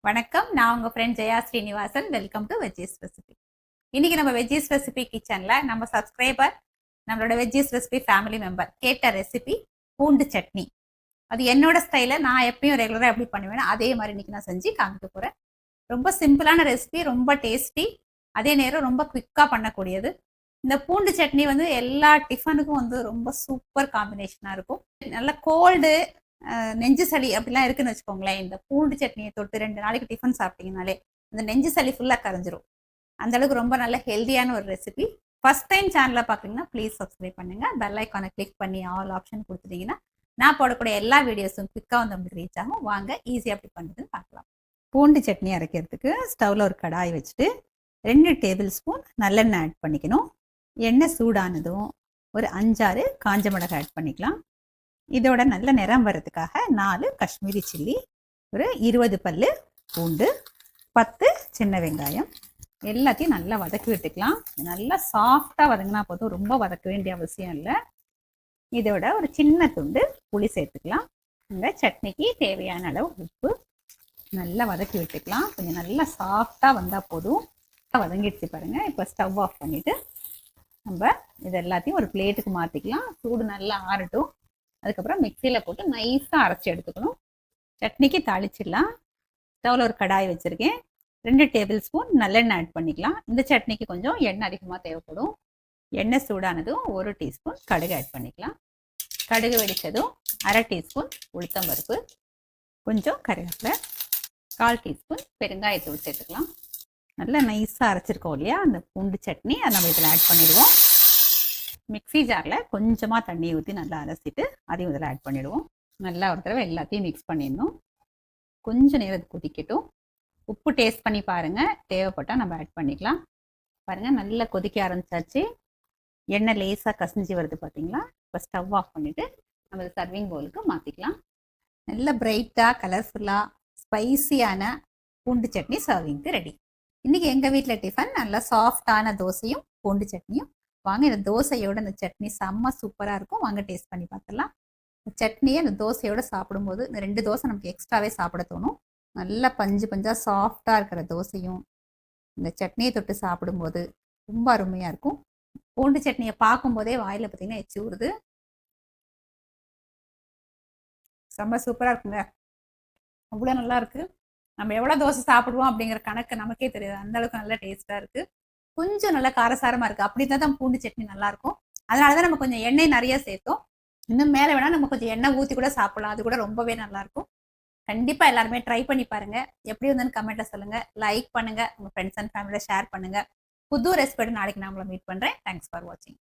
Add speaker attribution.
Speaker 1: வணக்கம். நான் உங்க friend Jaya Srinivasan. Welcome to veggies recipe. இன்னைக்கு நம்ம வெஜ்ஜீஸ் ரெசிபி கிச்சன்ல நம்ம சப்ஸ்கிரைபர், நம்மளோட வெஜ்ஜீஸ் ரெசிபி ஃபேமிலி மெம்பர் கேட்ட ரெசிபி பூண்டு சட்னி. அது என்னோட ஸ்டைல நான் எப்பயும் ரெகுலரா எப்படி பண்ணுவேன் அதே மாதிரி இன்னைக்கு நான் செஞ்சு காமிக்க போறேன். ரொம்ப சிம்பிளான ரெசிபி, ரொம்ப டேஸ்டி, அதே நேரம் ரொம்ப குவிக்கா பண்ணக்கூடியது. இந்த பூண்டு சட்னி வந்து எல்லா டிஃபனுக்கும் வந்து ரொம்ப சூப்பர் காம்பினேஷனா இருக்கும். நல்ல கோல்டு, நெஞ்சு சளி அப்படிலாம் இருக்குன்னு வச்சுக்கோங்களேன், இந்த பூண்டு சட்னியை தொட்டு 2 நாளைக்கு டிஃபன் சாப்பிட்டீங்கனாலே அந்த நெஞ்சு சளி ஃபுல்லாக கரைஞ்சிரும். அந்த அளவுக்கு ரொம்ப நல்ல ஹெல்தியான ஒரு ரெசிபி. ஃபர்ஸ்ட் டைம் சேனலை பார்க்குறீங்கன்னா ப்ளீஸ் சப்ஸ்கிரைப் பண்ணுங்க. பெல் ஐக்கானை கிளிக் பண்ணி ஆல் ஆப்ஷன் கொடுத்துட்டீங்கன்னா நான் போடக்கூடிய எல்லா வீடியோஸும் குவிக்காக வந்து உங்களுக்கு ரீச் ஆகும். வாங்க ஈஸியாக எப்படி பண்ணுறதுன்னு பார்க்கலாம். பூண்டு சட்னி அரைக்கிறதுக்கு ஸ்டவ்வில் ஒரு கடாய் வச்சுட்டு 2 டேபிள் ஸ்பூன் நல்லெண்ணெய் ஆட் பண்ணிக்கணும். எண்ணெய் சூடானதும் ஒரு 5-6 காஞ்ச மிளகாய் ஆட் பண்ணிக்கலாம். இதோட நல்ல நிறம் வர்றதுக்காக 4 காஷ்மீரி சில்லி, ஒரு 20 பல்லு பூண்டு, 10 சின்ன வெங்காயம் எல்லாத்தையும் நல்லா வதக்கி விட்டுக்கலாம். நல்லா சாஃப்டாக வதங்கினா போதும், ரொம்ப வதக்க வேண்டிய அவசியம் இல்லை. இதோட ஒரு சின்ன துண்டு புளி சேர்த்துக்கலாம். இந்த சட்னிக்கு தேவையான அளவு உப்பு நல்லா வதக்கி விட்டுக்கலாம். கொஞ்சம் நல்லா சாஃப்டாக வந்தால் போதும். வதங்கிடுச்சு பாருங்கள். இப்போ ஸ்டவ் ஆஃப் பண்ணிவிட்டு நம்ம இது எல்லாத்தையும் ஒரு பிளேட்டுக்கு மாற்றிக்கலாம். சூடு நல்லா ஆறட்டும். அதுக்கப்புறம் மிக்சியில் போட்டு நைஸாக அரைச்சி எடுத்துக்கணும். சட்னிக்கு தாளிச்சிடலாம். ஸ்டவ்வில் ஒரு கடாய் வச்சுருக்கேன். 2 டேபிள் ஸ்பூன் நல்லெண்ணெய் ஆட் பண்ணிக்கலாம். இந்த சட்னிக்கு கொஞ்சம் எண்ணெய் அதிகமாக தேவைப்படும். எண்ணெய் சூடானதும் 1 டீஸ்பூன் கடுகு ஆட் பண்ணிக்கலாம். கடுகு வெடித்ததும் 1/2 டீஸ்பூன் உளுத்தம் பருப்பு, கொஞ்சம் கருவேப்பிலை, 1/4 டீஸ்பூன் பெருங்காயத்தூள் சேர்த்துக்கலாம். நல்லா நைஸாக அரைச்சிருக்கோம் இல்லையா அந்த பூண்டு சட்னி, அதை நம்ம இதில் ஆட் பண்ணிடுவோம். மிக்ஸி ஜாரில் கொஞ்சமாக தண்ணி ஊற்றி நல்லா அரைச்சிட்டு அதையும் இதில் ஆட் பண்ணிவிடுவோம். நல்லா ஒரு தடவை எல்லாத்தையும் மிக்ஸ் பண்ணிடணும். கொஞ்சம் நேரம் கொதிக்கட்டும். உப்பு டேஸ்ட் பண்ணி பாருங்கள், தேவைப்பட்டால் நம்ம ஆட் பண்ணிக்கலாம். பாருங்கள் நல்லா கொதிக்க ஆரம்பிச்சாச்சு. எண்ணெய் லேசாக கசிஞ்சு வருது பார்த்தீங்களா. இப்போ ஸ்டவ் ஆஃப் பண்ணிவிட்டு நம்ம சர்விங் பவுலுக்கு மாற்றிக்கலாம். நல்ல பிரைட்டாக கலர்ஃபுல்லாக ஸ்பைசியான பூண்டு சட்னி சர்விங்க்கு ரெடி. இன்றைக்கி எங்கள் வீட்டில் டிஃபன் நல்லா சாஃப்டான தோசையும் பூண்டு சட்னியும். வாங்க இந்த தோசையோட இந்த சட்னி செம்ம சூப்பராக இருக்கும். வாங்க டேஸ்ட் பண்ணி பார்த்துடலாம். இந்த சட்னியை இந்த தோசையோடு சாப்பிடும்போது இந்த 2 தோசை நமக்கு எக்ஸ்ட்ராவே சாப்பிட தோணும். நல்லா பஞ்சு பஞ்சாக சாஃப்டாக இருக்கிற தோசையும் இந்த சட்னியை தொட்டு சாப்பிடும்போது ரொம்ப அருமையாக இருக்கும். பூண்டு சட்னியை பார்க்கும்போதே வாயில் பார்த்தீங்கன்னா எச்சி ஊறுது. செம்ம சூப்பராக இருக்குங்க. அவ்வளோ நல்லா இருக்குது. நம்ம எவ்வளோ தோசை சாப்பிடுவோம் அப்படிங்கிற கணக்கு நமக்கே தெரியாது, அந்த அளவுக்கு நல்லா டேஸ்ட்டாக இருக்குது. கொஞ்சம் நல்லா காரசாரமாக இருக்குது. அப்படி தான் பூண்டு சட்னி நல்லாயிருக்கும். அதனால தான் நம்ம கொஞ்சம் எண்ணெய் நிறைய சேர்த்தோம். இன்னும் மேலே வேணால் நம்ம கொஞ்சம் எண்ணெய் ஊற்றி கூட சாப்பிடலாம். அது கூட ரொம்பவே நல்லாயிருக்கும். கண்டிப்பாக எல்லாருமே ட்ரை பண்ணி பாருங்கள். எப்படி வந்ததுன்னு கமெண்ட்டில் சொல்லுங்கள். லைக் பண்ணுங்கள். உங்கள் ஃப்ரெண்ட்ஸ் அண்ட் ஃபேமிலியில் ஷேர் பண்ணுங்கள். புது ரெசிபியோட நாளைக்கு நான் உங்களை மீட் பண்ணுறேன். தேங்க்ஸ் ஃபார் வாட்சிங்.